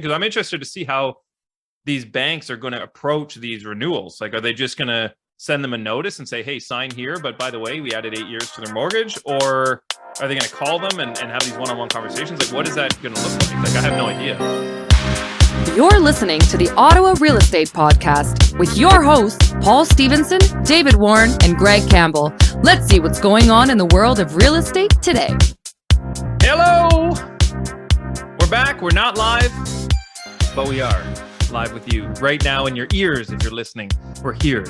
because I'm interested to see how these banks are going to approach these renewals. Like, are they just going to send them a notice and say, hey, sign here, but by the way, we added 8 years to their mortgage? Or are they going to call them and have these one-on-one conversations? Like, what is that going to look like? Like, I have no idea. You're listening to the Ottawa Real Estate Podcast with your hosts, Paul Stevenson, David Warren, and Greg Campbell. Let's see what's going on in the world of real estate today. Hello! We're back. We're not live, but we are live with you right now in your ears if you're listening. We're here.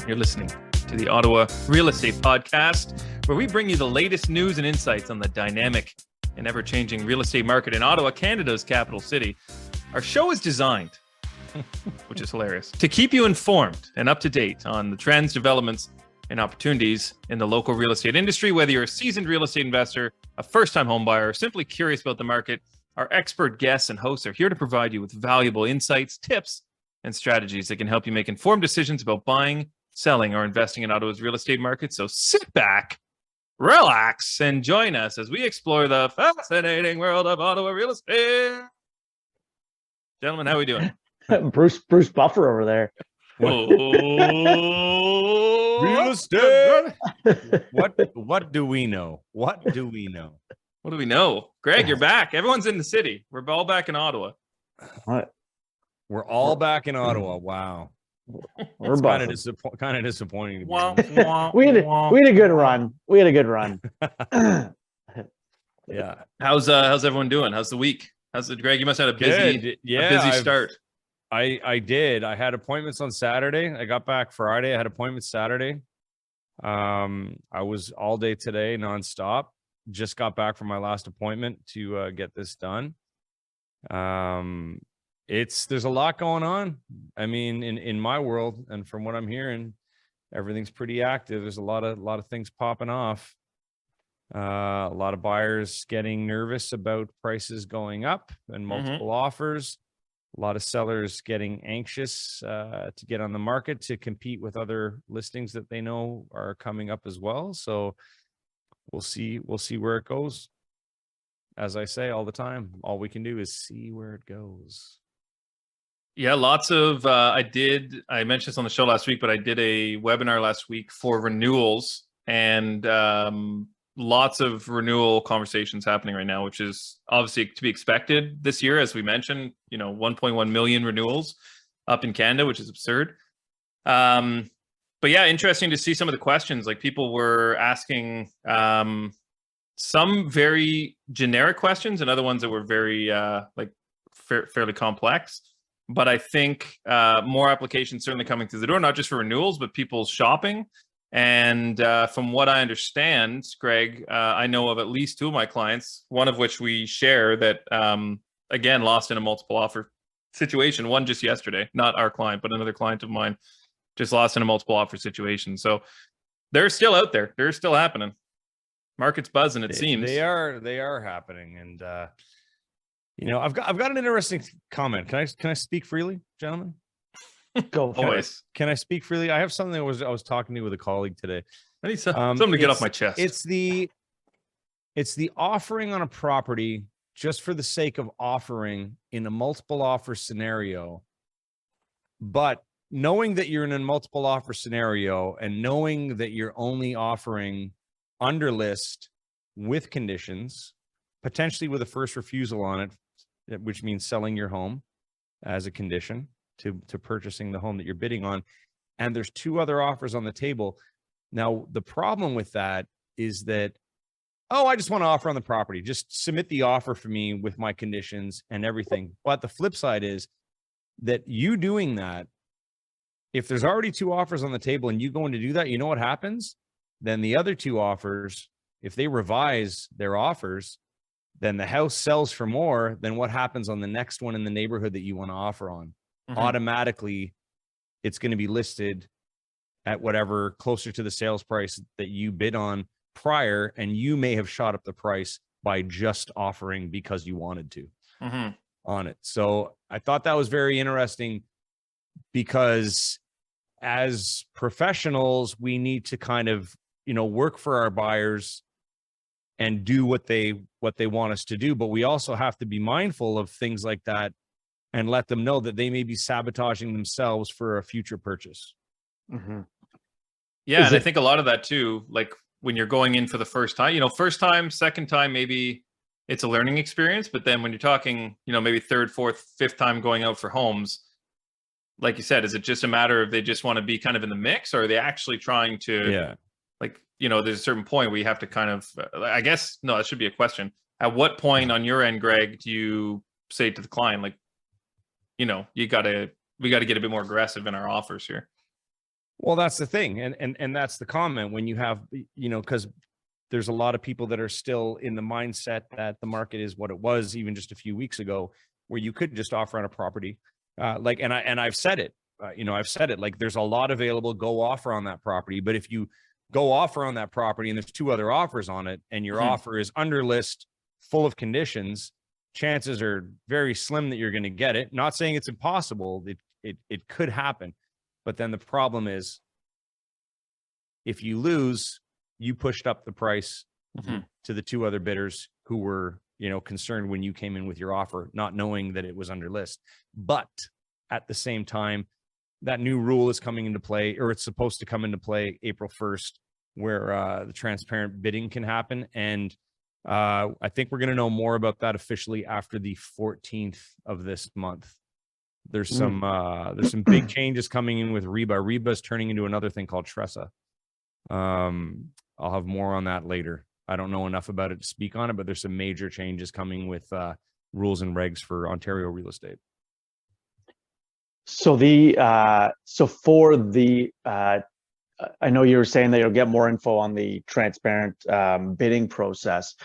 You're listening to the Ottawa Real Estate Podcast, where we bring you the latest news and insights on the dynamic and ever-changing real estate market in Ottawa, Canada's capital city. Our show is designed, which is hilarious, to keep you informed and up to date on the trends, developments, and opportunities in the local real estate industry. Whether you're a seasoned real estate investor, a first-time home buyer, or simply curious about the market, our expert guests and hosts are here to provide you with valuable insights, tips, and strategies that can help you make informed decisions about buying, selling, or investing in Ottawa's real estate market. So sit back, relax, and join us as we explore the fascinating world of Ottawa real estate. Gentlemen, how are we doing? Bruce Buffer over there. Oh, real estate. What do we know? What do we know? What do we know? Greg, you're back. Everyone's in the city. We're all back in Ottawa. What? We're all back in Ottawa. Wow. We're kind of disappointing. To we had a good run. We had a good run. Yeah. How's everyone doing? How's the week? How's it, Greg? You must have had a busy start. I did. I had appointments on Saturday. I got back Friday. I had appointments Saturday. I was all day today, nonstop. Just got back from my last appointment to get this done. There's a lot going on. I mean, in my world, and from what I'm hearing, everything's pretty active. There's a lot of things popping off. A lot of buyers getting nervous about prices going up and multiple offers. A lot of sellers getting anxious to get on the market to compete with other listings that they know are coming up as well. So we'll see where it goes. As I say all the time, all we can do is see where it goes. Yeah, lots of I mentioned this on the show last week, but I did a webinar last week for renewals, and lots of renewal conversations happening right now, which is obviously to be expected this year. As we mentioned, 1.1 million renewals up in Canada, which is absurd. But yeah, interesting to see some of the questions. Like, people were asking some very generic questions and other ones that were very fairly complex. But I think more applications certainly coming through the door, not just for renewals, but people shopping. And from what I understand, Greg, I know of at least two of my clients, one of which we share, that, again, lost in a multiple offer situation. One just yesterday, not our client, but another client of mine just lost in a multiple offer situation. So they're still out there. They're still happening. Market's buzzing, it seems. They are happening. And, I've got an interesting comment. Can I speak freely, gentlemen? Go for it. Can I speak freely? I have something I was talking to with a colleague today. I need something to get off my chest. It's the offering on a property just for the sake of offering in a multiple offer scenario. But knowing that you're in a multiple offer scenario and knowing that you're only offering under list with conditions, potentially with a first refusal on it, which means selling your home as a condition to purchasing the home that you're bidding on, and there's two other offers on the table. Now, the problem with that is that, I just want to offer on the property. Just submit the offer for me with my conditions and everything. But the flip side is that you doing that, if there's already two offers on the table and you going to do that, you know what happens? Then the other two offers, if they revise their offers, then the house sells for more than what happens on the next one in the neighborhood that you want to offer on. Automatically, it's going to be listed at whatever closer to the sales price that you bid on prior, and you may have shot up the price by just offering because you wanted to on it. So I thought that was very interesting, because as professionals, we need to kind of, work for our buyers and do what they want us to do. But we also have to be mindful of things like that and let them know that they may be sabotaging themselves for a future purchase. Mm-hmm. Yeah, and I think a lot of that too, like when you're going in for the first time, first time, second time, maybe it's a learning experience. But then when you're talking, maybe third, fourth, fifth time going out for homes, like you said, is it just a matter of they just want to be kind of in the mix, or are they actually trying to, like, there's a certain point where you have to kind of, I guess, no, that should be a question. At what point on your end, Greg, do you say to the client, like, we got to get a bit more aggressive in our offers here? Well, that's the thing. And that's the comment when you have, because there's a lot of people that are still in the mindset that the market is what it was even just a few weeks ago, where you could just offer on a property. I've said it, like there's a lot available, go offer on that property. But if you go offer on that property and there's two other offers on it and your offer is under list, full of conditions, chances are very slim that you're going to get it. Not saying it's impossible. It could happen. But then the problem is, if you lose, you pushed up the price to the two other bidders who were, concerned when you came in with your offer, not knowing that it was under list. But at the same time, that new rule is coming into play, or it's supposed to come into play April 1st, where the transparent bidding can happen. And I think we're going to know more about that officially after the 14th of this month. There's some big changes coming in with Reba. Reba is turning into another thing called Tressa. I'll have more on that later. I don't know enough about it to speak on it, but there's some major changes coming with rules and regs for Ontario real estate. So I know you were saying that you'll get more info on the transparent bidding process,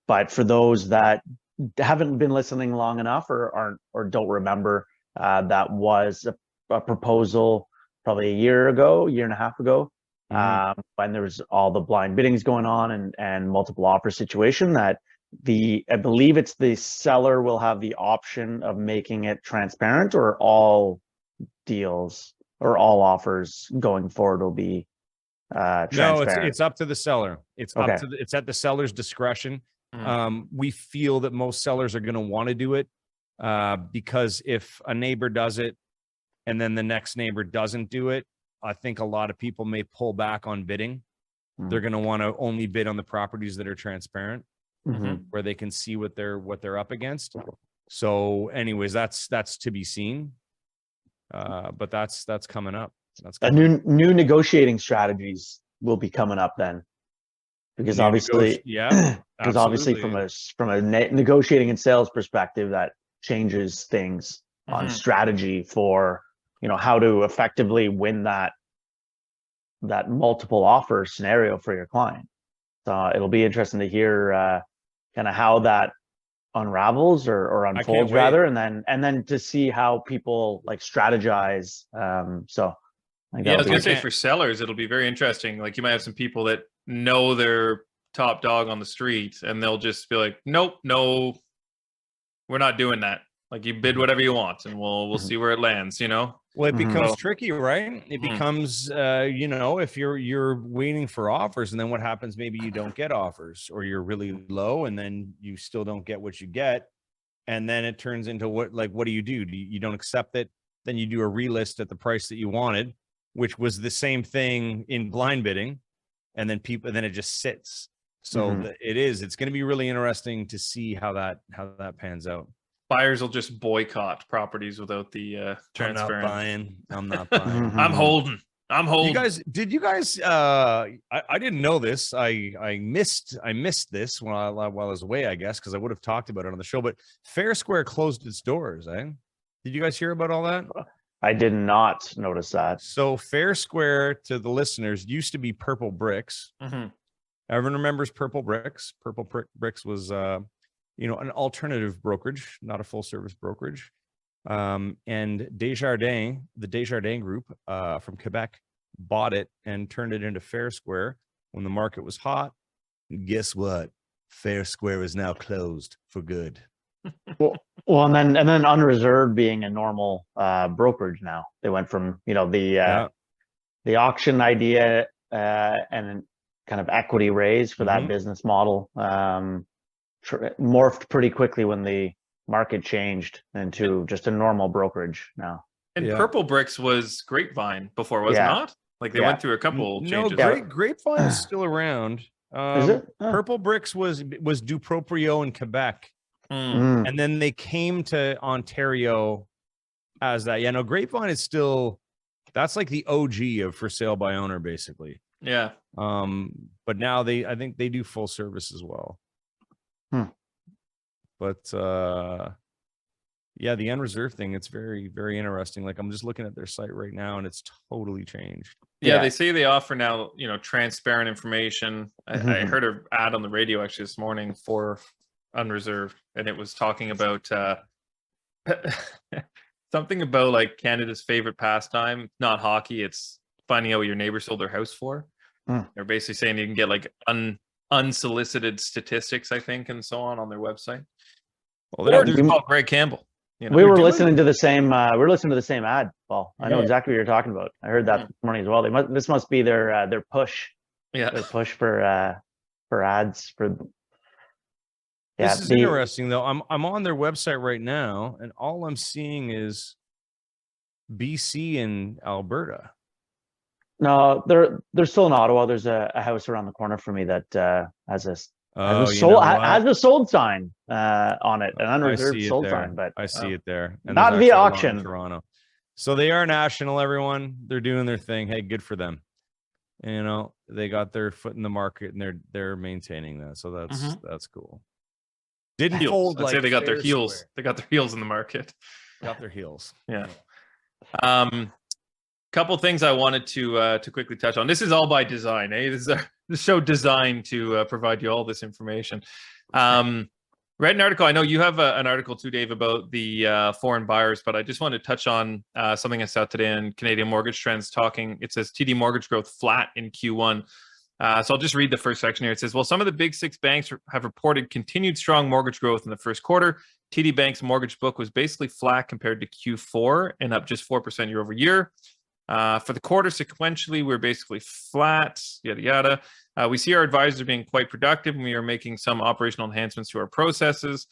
but for those that haven't been listening long enough or don't remember, that was a proposal probably a year and a half ago, when there was all the blind biddings going on and multiple offer situation, that I believe it's the seller will have the option of making it transparent, or all deals or all offers going forward will be transparent. No, it's up to the seller. It's at the seller's discretion. We feel that most sellers are going to want to do it, because if a neighbor does it and then the next neighbor doesn't do it, I think a lot of people may pull back on bidding. They're going to want to only bid on the properties that are transparent, where they can see what they're up against. So anyways, that's to be seen. But that's coming up. New negotiating strategies will be coming up then, because obviously, because obviously from a negotiating and sales perspective, that changes things on strategy for how to effectively win that multiple offer scenario for your client. So it'll be interesting to hear kind of how that unravels or unfolds rather, and then to see how people like strategize. So I was gonna say, for sellers, it'll be very interesting. Like, you might have some people that know their top dog on the street, and they'll just be like, nope, no, we're not doing that. Like, you bid whatever you want, and we'll see where it lands. Well, it becomes tricky, right? It becomes, if you're waiting for offers, and then what happens? Maybe you don't get offers, or you're really low, and then you still don't get what you get, and then it turns into what do? You don't accept it, then you do a relist at the price that you wanted, which was the same thing in blind bidding, and then it just sits. So it's going to be really interesting to see how that pans out. Buyers will just boycott properties without the transparent. I'm not buying. I'm holding. Did you guys? I didn't know this. I missed this while I was away, I guess, because I would have talked about it on the show. But Fair Square closed its doors. Did you guys hear about all that? I did not notice that. So Fair Square, to the listeners, used to be Purple Bricks. Everyone remembers Purple Bricks. Purple Bricks was an alternative brokerage, not a full service brokerage. And Desjardins, the Desjardins group from Quebec, bought it and turned it into Fair Square when the market was hot. And guess what? Fair Square is now closed for good. Well, and then Unreserved being a normal brokerage now. They went from the auction idea and kind of equity raise for that Mhm. business model morphed pretty quickly when the market changed into just a normal brokerage now. And Yeah. Purple Bricks was Grapevine before, was it Yeah. not? Like they Yeah. went through a couple No, changes. Yeah. Grapevine is still around. Is it? Oh. Purple Bricks was Duproprio in Quebec, Mm. and then they came to Ontario as that. Yeah, no, Grapevine is still, that's like the OG of for sale by owner, basically. Yeah. But now I think they do full service as well. But yeah, the unreserved thing, it's very, very interesting. Like I'm just looking at their site right now and it's totally changed. Yeah, Yeah. they say they offer now, transparent information. I heard an ad on the radio actually this morning for unreserved, and it was talking about something about like Canada's favorite pastime, not hockey. It's finding out what your neighbor sold their house for. They're basically saying you can get like unsolicited statistics, I think, and so on their website. Well, Or they're just call Greg Campbell. We were doing listening to the same. We're listening to the same ad, Paul. I know Yeah. exactly what you're talking about. I heard that this morning as well. This must be their push. Yeah. Their push for ads for. Yeah, This is interesting though. I'm on their website right now, and all I'm seeing is BC and Alberta. No, they're still in Ottawa. There's a house around the corner for me that has a Oh, has a sold sign on it, an unreserved see it sold there. sign, but I see it there. And not there's via actually a lot in auction. Toronto. So they are national, everyone. They're doing their thing. Hey, good for them. They got their foot in the market and they're maintaining that. So that's cool. Didn't Heels. fold I'd like say they got their fair heels. square. They got their heels in the market. Got their heels. Yeah. Couple things I wanted to quickly touch on. This is all by design, eh? This is the show designed to provide you all this information. Read an article. I know you have an article too, Dave, about the foreign buyers, but I just wanted to touch on something I saw today in Canadian Mortgage Trends talking. It says TD mortgage growth flat in Q1. So I'll just read the first section here. It says, well, some of the big six banks have reported continued strong mortgage growth in the first quarter. TD Bank's mortgage book was basically flat compared to Q4 and up just 4% year over year. For the quarter sequentially, we're basically flat, yada, yada. We see our advisors being quite productive, and we are making some operational enhancements to our processes.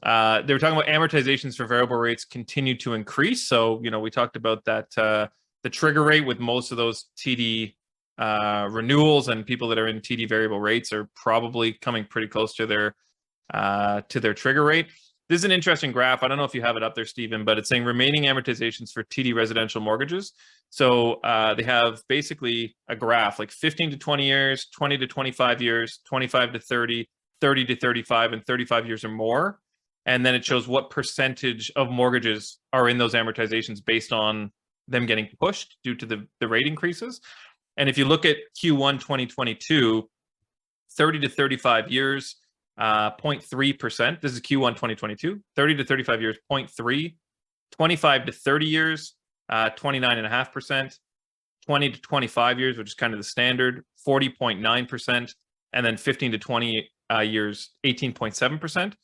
They were talking about amortizations for variable rates continue to increase. So, we talked about that, the trigger rate with most of those TD renewals and people that are in TD variable rates are probably coming pretty close to their trigger rate. This is an interesting graph. I don't know if you have it up there, Stephen, but it's saying remaining amortizations for TD residential mortgages. So they have basically a graph like 15 to 20 years, 20 to 25 years, 25 to 30, 30 to 35, and 35 years or more. And then it shows what percentage of mortgages are in those amortizations based on them getting pushed due to the rate increases. And if you look at Q1 2022, 30 to 35 years, 0.3%. This is Q1 2022. 30 to 35 years, 0.3. 25 to 30 years, 29.5%. 20 to 25 years, which is kind of the standard, 40.9%. And then 15 to 20 years, 18.7%.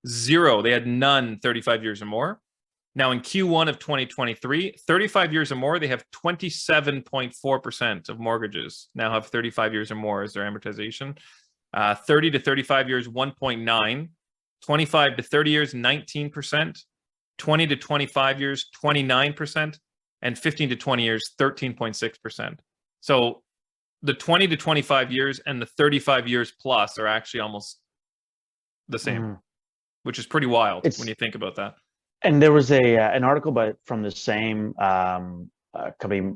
Zero. They had none 35 years or more. Now in Q1 of 2023, 35 years or more, they have 27.4% of mortgages now have 35 years or more as their amortization. 30 to 35 years, 1.9. 25 to 30 years, 19%. 20 to 25 years, 29%. And 15 to 20 years, 13.6%. So the 20 to 25 years and the 35 years plus are actually almost the same, which is pretty wild when you think about that. And there was an article from the same company,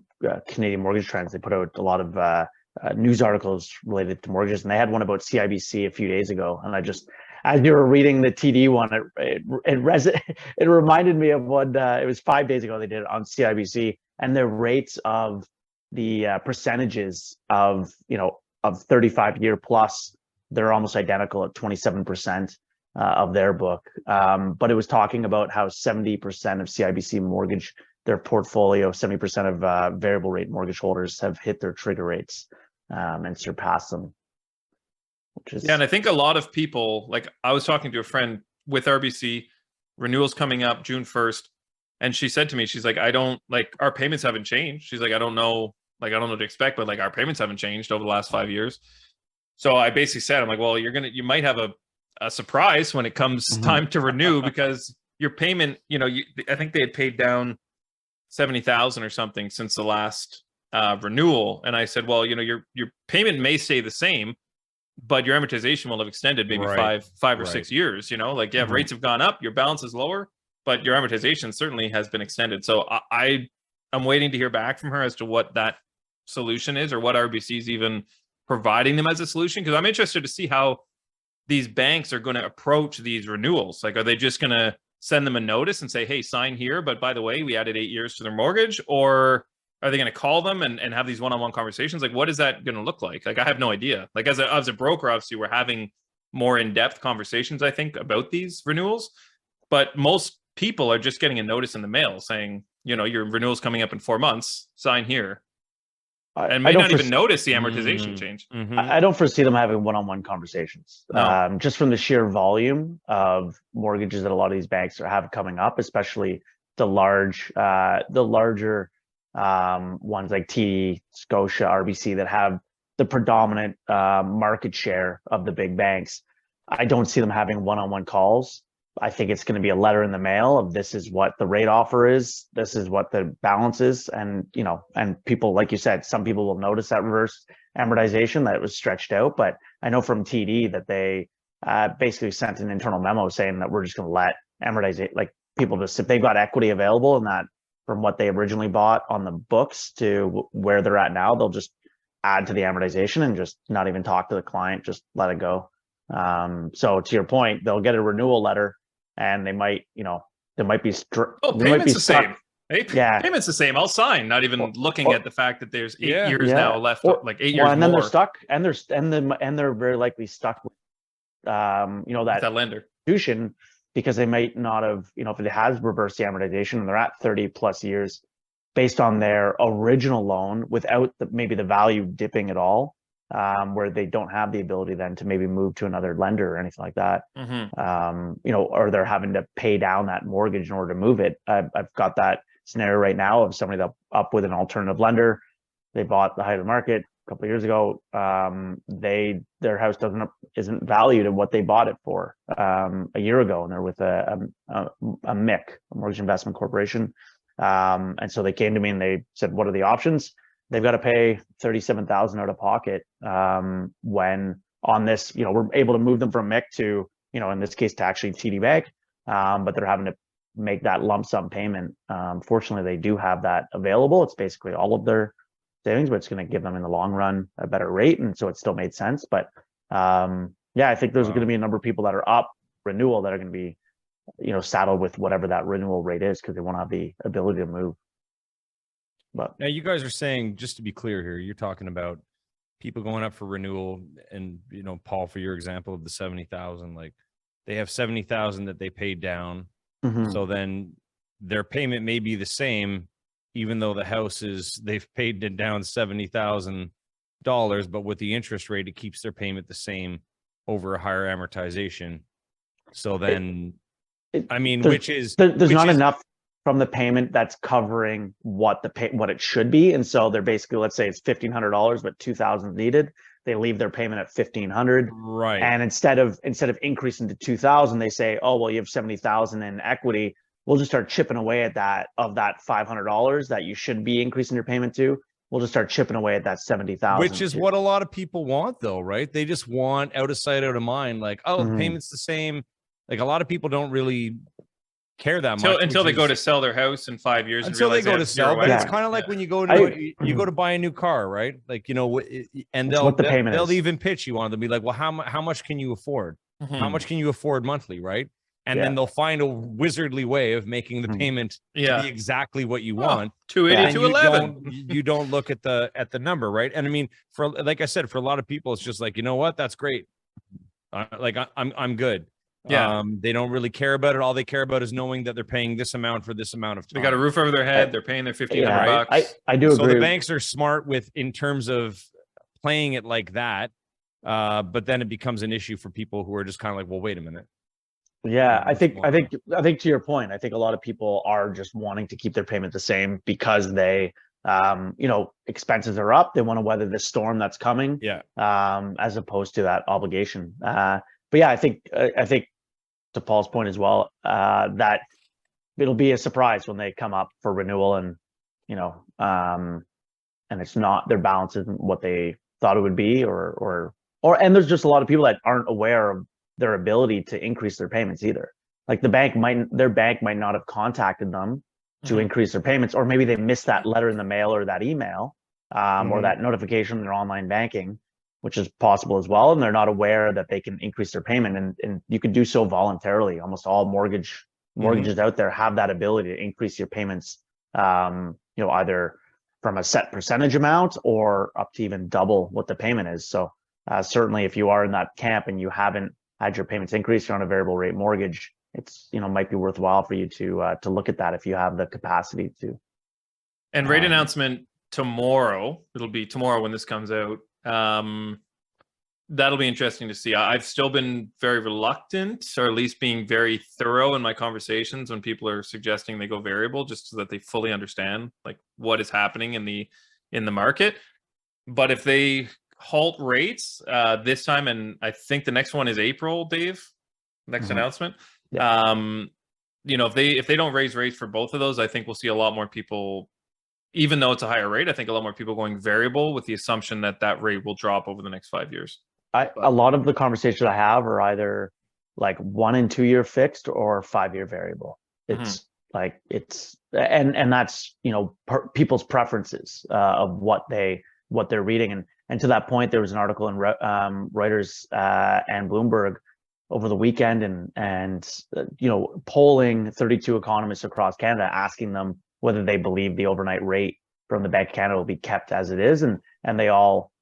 Canadian Mortgage Trends. They put out a lot of news articles related to mortgages, and they had one about CIBC a few days ago. And I just, as you were reading the TD one, it reminded me of what it was 5 days ago they did it on CIBC, and their rates of the percentages of 35 year plus, they're almost identical at 27%. Of their book. But it was talking about how 70% of CIBC mortgage, their portfolio, 70% of variable rate mortgage holders have hit their trigger rates and surpassed them. Yeah, and I think a lot of people, like I was talking to a friend with RBC, renewals coming up June 1st, and she said to me, she's like, our payments haven't changed. She's like, I don't know what to expect, but like our payments haven't changed over the last 5 years. So I basically said, I'm like, well, you might have a surprise when it comes time to renew, because your payment, I think they had paid down 70,000 or something since the last renewal. And I said, well, your payment may stay the same, but your amortization will have extended maybe five or 6 years, rates have gone up, your balance is lower, but your amortization certainly has been extended. So I'm waiting to hear back from her as to what that solution is, or what RBC is even providing them as a solution, because I'm interested to see how these banks are going to approach these renewals. Like, are they just going to send them a notice and say, hey, sign here, but by the way, we added 8 years to their mortgage? Or are they going to call them and have these one-on-one conversations? Like, what is that going to look like? Like, I have no idea. Like, as a broker, obviously, we're having more in-depth conversations, I think, about these renewals. But most people are just getting a notice in the mail saying, your renewal's coming up in 4 months, sign here. And may not even notice the amortization change. I don't foresee them having one-on-one conversations. No. Just from the sheer volume of mortgages that a lot of these banks have coming up, especially the larger ones like TD, Scotia, RBC, that have the predominant market share of the big banks. I don't see them having one-on-one calls. I think it's going to be a letter in the mail of, this is what the rate offer is, this is what the balance is, and and people, like you said, some people will notice that reverse amortization, that it was stretched out. But I know from TD that they basically sent an internal memo saying that we're just going to let amortize, like, people, just if they've got equity available, and that from what they originally bought on the books to where they're at now, they'll just add to the amortization and just not even talk to the client, just let it go. So to your point, they'll get a renewal letter, and they might, they might be payment's the stuck. same. Hey, payment's the same. I'll sign, not even looking at the fact that there's 8 years now left, like 8 years and then more. They're stuck, and they're very likely stuck with, that lender institution, because they might not have, if it has reversed the amortization and they're at 30 plus years based on their original loan, without maybe the value dipping at all, where they don't have the ability then to maybe move to another lender or anything like that. Or they're having to pay down that mortgage in order to move it. I've got that scenario right now of somebody that up with an alternative lender. They bought the height of the market a couple of years ago. Their house isn't valued at what they bought it for a year ago, and they're with a MIC, a mortgage investment corporation. And so they came to me and they said, what are the options? They've got to pay $37,000 out of pocket when on this, we're able to move them from MIC to, in this case, to actually TD Bank, but they're having to make that lump sum payment. Fortunately, they do have that available. It's basically all of their savings, but it's going to give them in the long run a better rate, and so it still made sense. But I think there's going to be a number of people that are up renewal that are going to be, saddled with whatever that renewal rate is, because they won't have the ability to move. But now you guys are saying, just to be clear here, you're talking about people going up for renewal, and Paul, for your example of the 70,000, like they have 70,000 that they paid down. So then their payment may be the same, even though the house they've paid it down $70,000, but with the interest rate, it keeps their payment the same over a higher amortization. So then, there's not enough from the payment that's covering what it should be, and so they're basically, let's say it's $1,500, but $2,000 needed. They leave their payment at $1,500, right? And instead of increasing to $2,000, they say, oh well, you have $70,000 in equity. We'll just start chipping away at that $500 that you should be increasing your payment to. We'll just start chipping away at that $70,000, which is what a lot of people want, though, right? They just want out of sight, out of mind. Like, the payment's the same. Like, a lot of people don't really care that much until they go to sell their house in 5 years. Until they go to sell, but it's kind of like when you go to go to buy a new car, right? Like, and they'll even pitch you on it. They'll be like, well, how much can you afford? How much can you afford monthly, right? And then they'll find a wizardly way of making the payment to be exactly what you want. 280, 211. You don't look at the number, right? And I mean, for like I said, for a lot of people, it's just like, you know what, that's great. I'm good. Yeah. They don't really care about it. All they care about is knowing that they're paying this amount for this amount of time. They got a roof over their head. They're paying their $1,500. I do agree. So the banks are smart in terms of playing it like that. But then it becomes an issue for people who are just kind of like, well, wait a minute. Yeah, I think to your point, I think a lot of people are just wanting to keep their payment the same because they expenses are up. They want to weather the storm that's coming. Yeah. As opposed to that obligation. But yeah, I think to Paul's point as well, that it'll be a surprise when they come up for renewal, and and it's not, their balance isn't what they thought it would be, and there's just a lot of people that aren't aware of their ability to increase their payments either. Like their bank might not have contacted them to increase their payments, or maybe they missed that letter in the mail or that email, or that notification in their online banking, which is possible as well. And they're not aware that they can increase their payment, and you can do so voluntarily. Almost all mortgages out there have that ability to increase your payments, either from a set percentage amount or up to even double what the payment is. So certainly if you are in that camp and you haven't had your payments increased, you're on a variable rate mortgage, it's, might be worthwhile for you to look at that if you have the capacity to. And rate announcement tomorrow. It'll be tomorrow when this comes out. That'll be interesting to see. I've still been very reluctant, or at least being very thorough in my conversations when people are suggesting they go variable, just so that they fully understand like what is happening in the market. But if they halt rates this time, and I think the next one is April, Dave, next announcement. Yeah. If they don't raise rates for both of those, I think we'll see a lot more people, even though it's a higher rate, I think a lot more people going variable with the assumption that rate will drop over the next 5 years. A lot of the conversations I have are either like 1 and 2 year fixed or 5 year variable. It's and that's, people's preferences of what they're reading. And to that point, there was an article in Reuters and Bloomberg over the weekend, and polling 32 economists across Canada, asking them whether they believe the overnight rate from the Bank of Canada will be kept as it is, and they all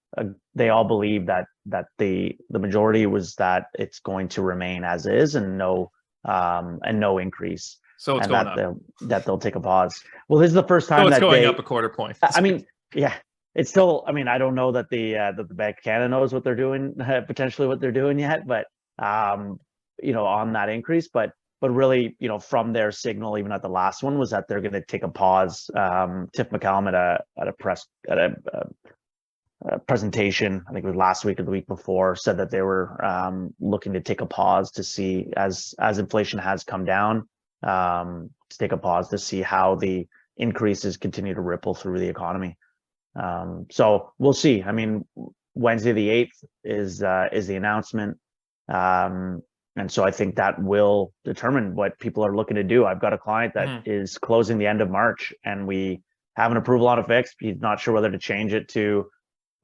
believe that the majority was that it's going to remain as is, and no increase. So it's going up. That they'll take a pause. Well, this is the first time it's going up a quarter point. I mean, yeah, it's still. I mean, I don't know that the Bank of Canada knows what they're doing, potentially what they're doing yet, but on that increase, but really, from their signal, even at the last one, was that they're going to take a pause. Tiff McCallum at a presentation, I think it was last week or the week before, said that they were looking to take a pause to see, as inflation has come down, to take a pause to see how the increases continue to ripple through the economy. So we'll see. I mean, Wednesday the 8th is the announcement. And so I think that will determine what people are looking to do. I've got a client that is closing the end of March, and we have an approval on a fixed. He's not sure whether to change it to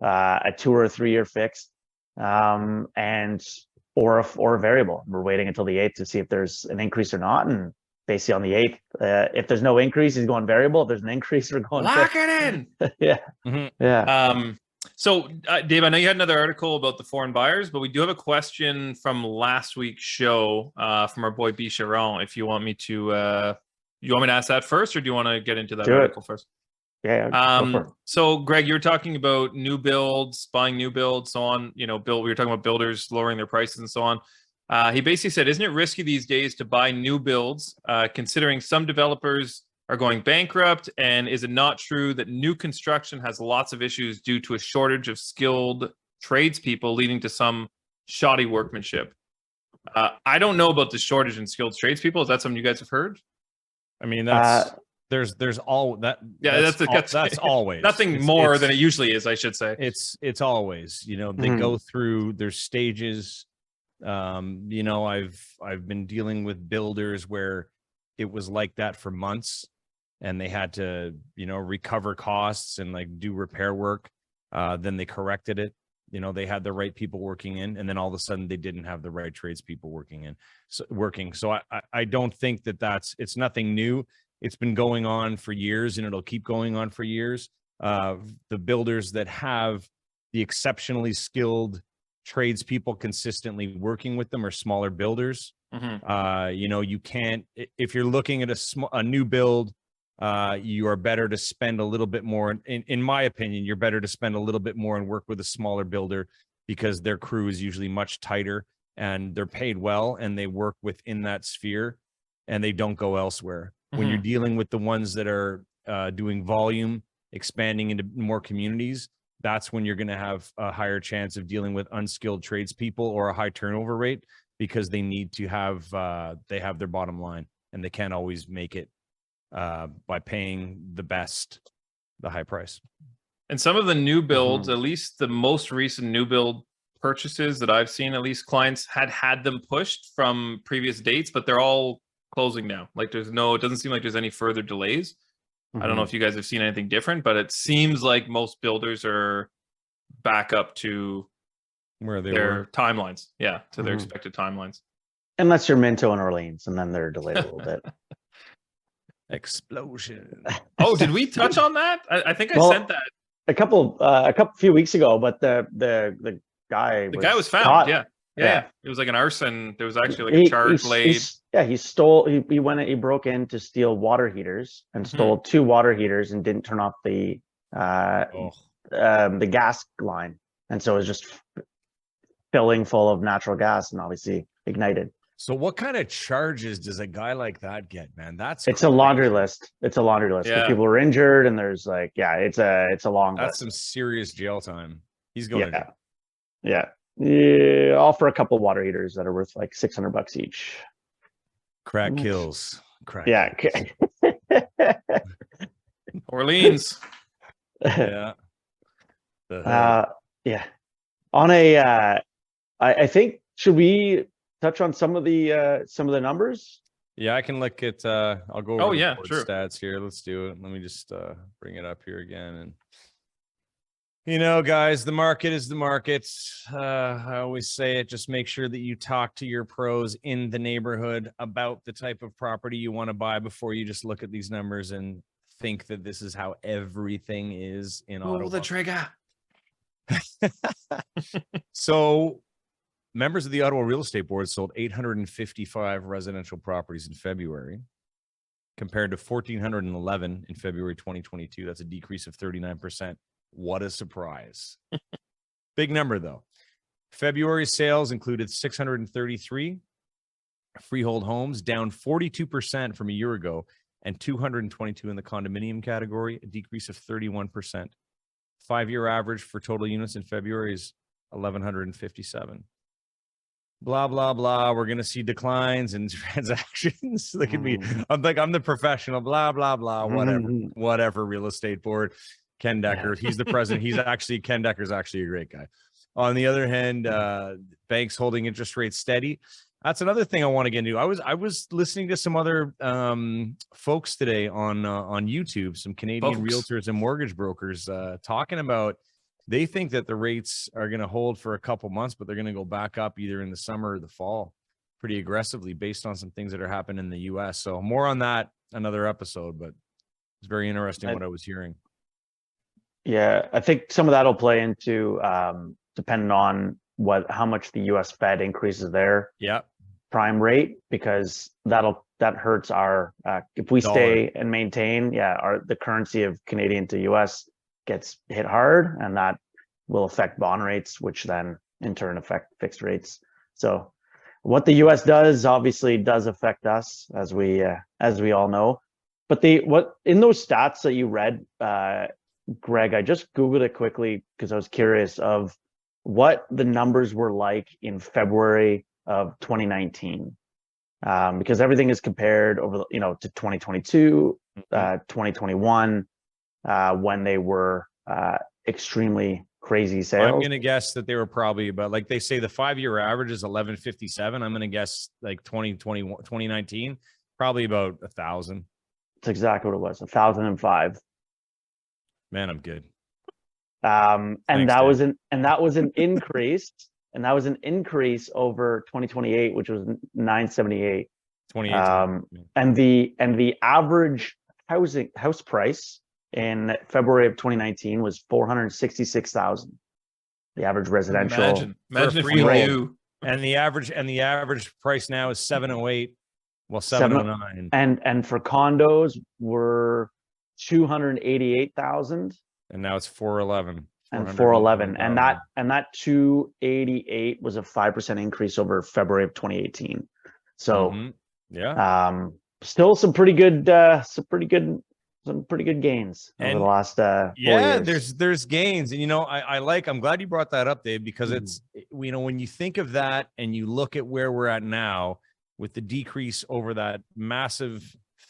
a 2 or 3 year fixed, or a variable. We're waiting until the 8th to see if there's an increase or not. And basically on the 8th, if there's no increase, he's going variable. If there's an increase, we're going lock it in. Yeah. Yeah. So, Dave, I know you had another article about the foreign buyers, but we do have a question from last week's show from our boy B. Charon. If you want me to, ask that first, or do you want to get into that article first? Yeah. So, Greg, you were talking about new builds, buying new builds, so on. We were talking about builders lowering their prices and so on. He basically said, "Isn't it risky these days to buy new builds, considering some developers are going bankrupt? And is it not true that new construction has lots of issues due to a shortage of skilled tradespeople, leading to some shoddy workmanship?" I don't know about the shortage in skilled tradespeople. Is that something you guys have heard? I mean, that's there's all that. Yeah, that's always nothing more than it usually is, I should say. It's always, they go through their stages. I've been dealing with builders where it was like that for months, and they had to, recover costs and like do repair work. Then they corrected it. They had the right people working in, and then all of a sudden they didn't have the right tradespeople working. So I don't think it's nothing new. It's been going on for years, and it'll keep going on for years. The builders that have the exceptionally skilled tradespeople consistently working with them are smaller builders. You can't, if you're looking at a new build, you are better to spend a little bit more. In my opinion, you're better to spend a little bit more and work with a smaller builder, because their crew is usually much tighter and they're paid well and they work within that sphere and they don't go elsewhere. When you're dealing with the ones that are doing volume expanding into more communities, that's when you're going to have a higher chance of dealing with unskilled tradespeople or a high turnover rate, because they need to have they have their bottom line, and they can't always make it by paying the high price. And some of the new builds, at least the most recent new build purchases that I've seen, at least clients had them pushed from previous dates, but they're all closing now. Like it doesn't seem like there's any further delays. I don't know if you guys have seen anything different, but it seems like most builders are back up to Where they their were. timelines. Yeah, to their expected timelines. Unless you're Minto and Orleans, and then they're delayed a little bit. Explosion. Oh, did we touch on that? I think I sent that. A few weeks ago, but the guy was found. caught. Yeah. It was like an arson. There was actually like a charge laid. He broke in to steal water heaters and stole 2 water heaters and didn't turn off the gas line, and so it was just filling full of natural gas and obviously ignited. So what kind of charges does a guy like that get, man? It's crazy. A laundry list. It's a laundry list. Yeah. People were injured, and there's like, it's a long list. That's some serious jail time. He's going to jail. Yeah, all for a couple of water heaters that are worth like $600 each. Crack kills. Crack. Yeah. Orleans. Yeah. Yeah. On a, I think, should we touch on some of the numbers? Yeah, I can look at. I'll go over the board sure. stats here. Let's do it. Let me just bring it up here again. And guys, the market is the market. I always say it. Just make sure that you talk to your pros in the neighborhood about the type of property you want to buy before you just look at these numbers and think that this is how everything is in Ottawa. Pull the trigger. So, members of the Ottawa Real Estate Board sold 855 residential properties in February, compared to 1,411 in February 2022. That's a decrease of 39%. What a surprise. Big number, though. February sales included 633 freehold homes, down 42% from a year ago, and 222 in the condominium category, a decrease of 31%. 5-year average for total units in February is 1,157. Blah, blah, blah. We're going to see declines in transactions. Look at me. I'm the professional, blah, blah, blah, whatever, real estate board. Ken Decker, he's the president. Ken Decker's actually a great guy. On the other hand, banks holding interest rates steady. That's another thing I want to get into. I was listening to some other folks today on YouTube, some Canadian realtors and mortgage brokers talking about, they think that the rates are going to hold for a couple months, but they're going to go back up either in the summer or the fall pretty aggressively based on some things that are happening in the US. So more on that another episode, but it's very interesting what I was hearing. Yeah, I think some of that will play into depending on how much the US Fed increases their prime rate, because that hurts our if we stay and maintain the currency of Canadian to US gets hit hard, and that will affect bond rates, which then in turn affect fixed rates. So what the US does obviously does affect us, as we all know. But what in those stats that you read, Greg, I just Googled it quickly because I was curious of what the numbers were like in February of 2019, because everything is compared over, to 2022, 2021, when they were extremely crazy sales. I'm going to guess that they were probably about, like they say, the 5-year average is 1157. I'm going to guess like 2019, probably about 1,000. That's exactly what it was, 1,005. Man, I'm good. And that was an increase, and that was an increase over 2028, which was 978. 2018. And the average house price in February of 2019 was 466,000. The average residential. Imagine if you knew. And the average price now is 708. Well, 709. And for condos were 288,000. And now it's 411. And 411. And that 288 was a 5% increase over February of 2018. So yeah. Still some pretty good some pretty good gains over And the last 4 yeah, years. there's gains. And, I'm glad you brought that up, Dave, because it's, when you think of that and you look at where we're at now with the decrease over that massive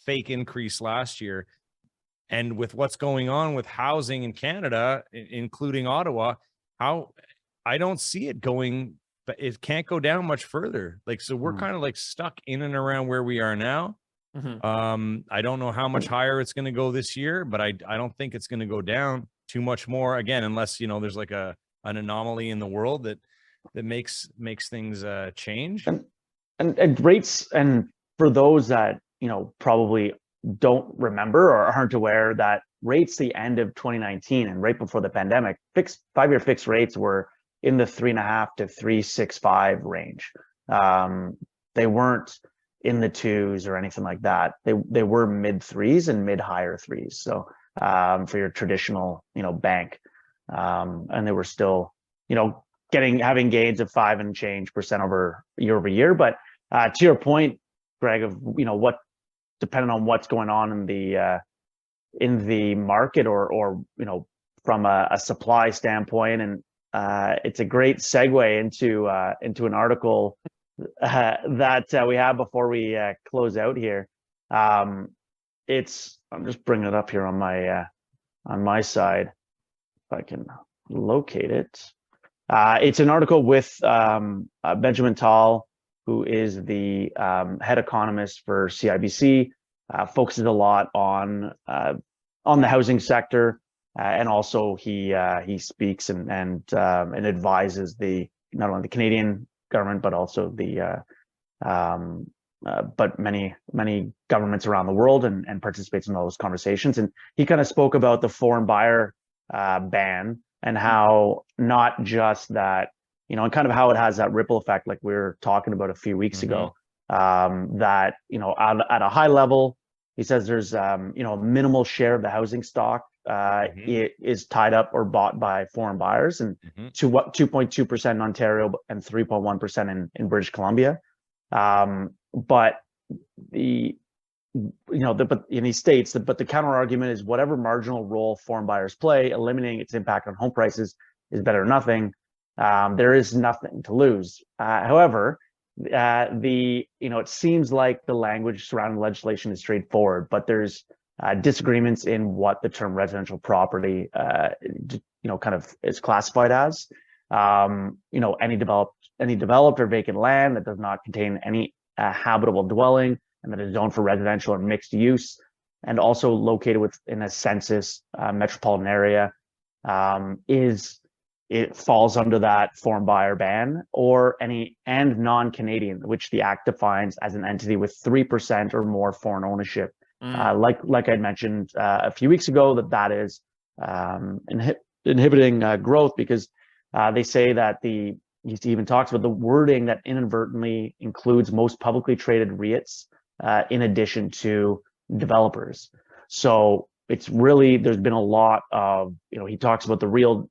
fake increase last year, and with what's going on with housing in Canada, including Ottawa, how I don't see it going, but it can't go down much further. Like, so we're kind of like stuck in and around where we are now. I don't know how much higher it's going to go this year, but I don't think it's going to go down too much more again, unless, there's like an anomaly in the world that makes things change. And rates, and for those that, probably don't remember or aren't aware, that rates the end of 2019 and right before the pandemic, 5-year fixed rates were in the 3.5 to 3.65 range. They weren't in the 2s or anything like that. They were mid 3s and mid higher 3s. So for your traditional, bank, and they were still, having gains of 5 and change % over year. But to your point, Greg, of what, depending on what's going on in the market or from a supply standpoint, and it's a great segue into an article that we have before we close out here. I'm just bringing it up here on my side, if I can locate it. It's an article with Benjamin Tal, who is the head economist for CIBC, focuses a lot on the housing sector, and also he speaks and advises not only the Canadian government, but also but many governments around the world, and participates in all those conversations. And he kind of spoke about the foreign buyer ban, and how not just that, and kind of how it has that ripple effect, like we were talking about a few weeks ago, that, at a high level, he says there's, a minimal share of the housing stock it is tied up or bought by foreign buyers, and 2.2% in Ontario and 3.1% in British Columbia. But he states that, but the counter argument is whatever marginal role foreign buyers play, eliminating its impact on home prices is better than nothing. There is nothing to lose. However, it seems like the language surrounding legislation is straightforward, but there's disagreements in what the term residential property, kind of is classified as. Any developed or vacant land that does not contain any habitable dwelling, and that is zoned for residential or mixed use, and also located within a census metropolitan area, it falls under that foreign buyer ban, and non-Canadian, which the Act defines as an entity with 3% or more foreign ownership. Like I mentioned a few weeks ago, that is inhibiting growth, because they say that he even talks about the wording that inadvertently includes most publicly traded REITs in addition to developers. So it's really, there's been a lot of, he talks about the real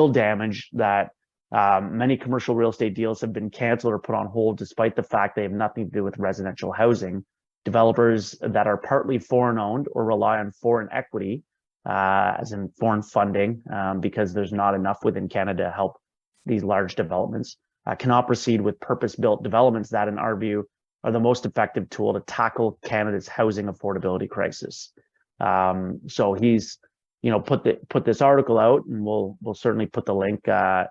damage that many commercial real estate deals have been canceled or put on hold, despite the fact they have nothing to do with residential housing. Developers that are partly foreign owned or rely on foreign equity, as in foreign funding, because there's not enough within Canada to help these large developments, cannot proceed with purpose-built developments that, in our view, are the most effective tool to tackle Canada's housing affordability crisis. So he's, put this article out, and we'll certainly put the link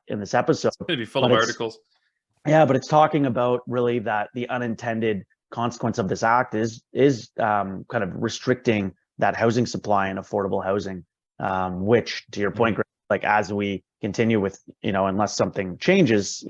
in this episode. It'd be full of articles. Yeah, but it's talking about really that the unintended consequence of this act is kind of restricting that housing supply and affordable housing, which, to your point, like as we continue with, unless something changes,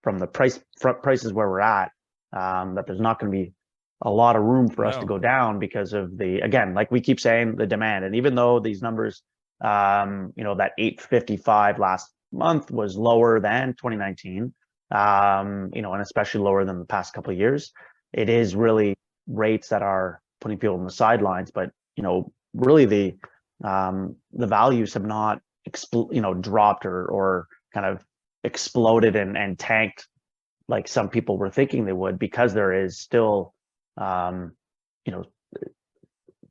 from the prices where we're at, that there's not going to be a lot of room for us to go down because of again, like we keep saying, the demand. And even though these numbers, that 855 last month was lower than 2019, and especially lower than the past couple of years, it is really rates that are putting people on the sidelines. But, really the values have not dropped or kind of exploded and tanked like some people were thinking they would, because there is still,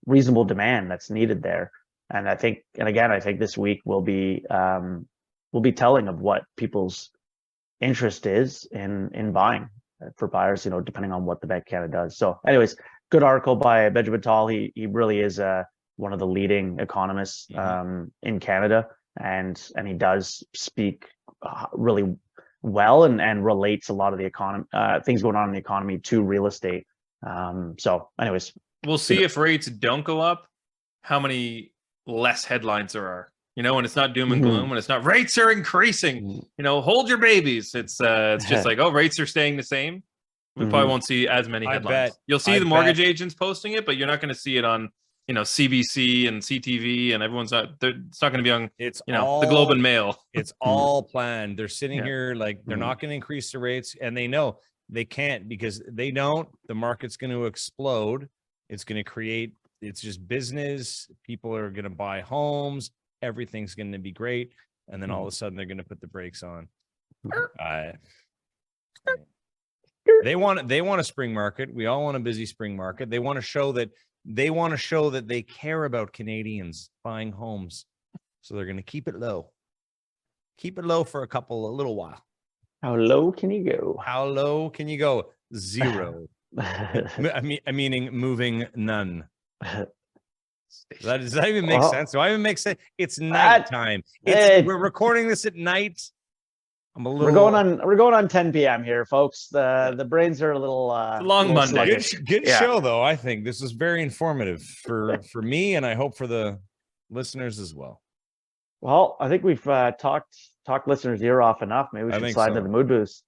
reasonable demand that's needed there. And I think this week will be telling of what people's interest is in buying for buyers, depending on what the Bank of Canada does. So anyways, good article by Benjamin Tal. He really is one of the leading economists in Canada, and he does speak really well and relates a lot of the economy things going on in the economy to real estate. So anyways, we'll see if rates don't go up, how many less headlines there are. When it's not doom and gloom, when it's not rates are increasing, hold your babies. It's just like, oh, rates are staying the same. We probably won't see as many headlines. You'll see the mortgage agents posting it, but you're not going to see it on, CBC and CTV, and everyone's not. It's not going to be on. It's the Globe and Mail. It's all planned. They're sitting here like they're not going to increase the rates, and they know they can't because they don't. The market's going to explode. It's going to create. It's just business. People are going to buy homes. Everything's going to be great, and then all of a sudden they're going to put the brakes on. They want a spring market. We all want a busy spring market. They want to show that they care about Canadians buying homes, so they're going to keep it low. Keep it low for a little while. How low can you go? How low can you go? Zero. Meaning moving none. Does that even make sense? Do I even make sense? It's nighttime. We're recording this at night. We're going on 10 p.m. here, folks. The brains are a little long Monday. Good show though. I think this was very informative for me, and I hope for the listeners as well. Well, I think we've talked listeners' ear off enough. Maybe we should slide into the mood boost.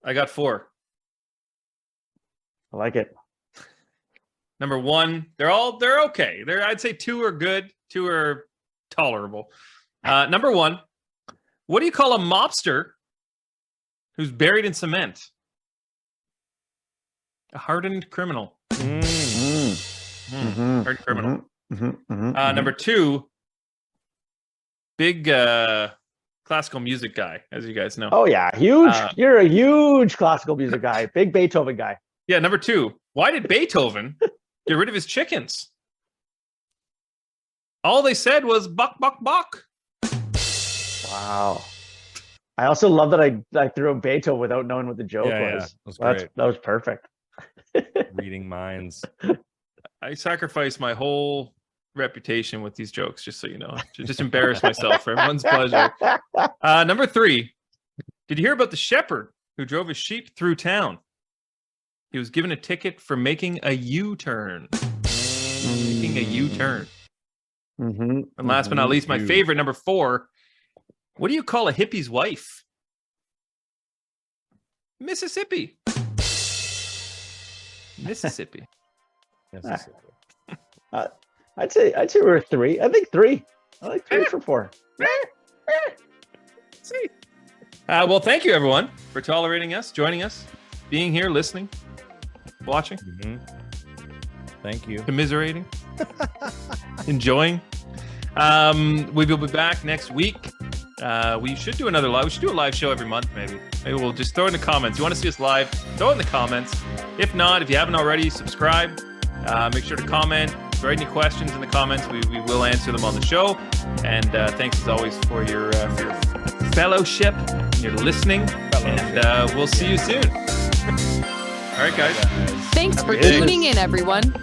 I got 4. I like it. Number 1, they're okay. I'd say 2 are good, 2 are tolerable. Number 1, what do you call a mobster who's buried in cement? A hardened criminal. Hardened criminal. Number 2, big classical music guy, as you guys know. Oh yeah, huge. You're a huge classical music guy, big Beethoven guy. Yeah. Number 2, why did Beethoven get rid of his chickens? All they said was buck, buck, buck. Wow. I also love that I threw a Beethoven without knowing what the joke was. That was perfect. Reading minds. I sacrificed my whole reputation with these jokes, just so you know, to just embarrass myself for everyone's pleasure. Number 3, did you hear about the shepherd who drove his sheep through town? He was given a ticket for making a U-turn. Making a U-turn. And last but not least, my favorite, number 4. What do you call a hippie's wife? Mississippi. Mississippi. I'd say we're 3. I think 3. I like 3 for 4. See. Well, thank you everyone for tolerating us, joining us, being here, listening, watching. Thank you. Commiserating. Enjoying. We will be back next week. We should do another live. We should do a live show every month, maybe. Maybe we'll just throw it in the comments. You want to see us live? Throw it in the comments. If not, if you haven't already, subscribe. Make sure to comment. Write any questions in the comments. We will answer them on the show. And thanks as always for your fellowship, your listening. And we'll see you soon. All right, guys. Thanks for tuning in, everyone.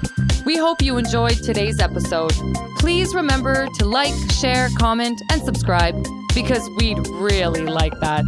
We hope you enjoyed today's episode. Please remember to like, share, comment, and subscribe because we'd really like that.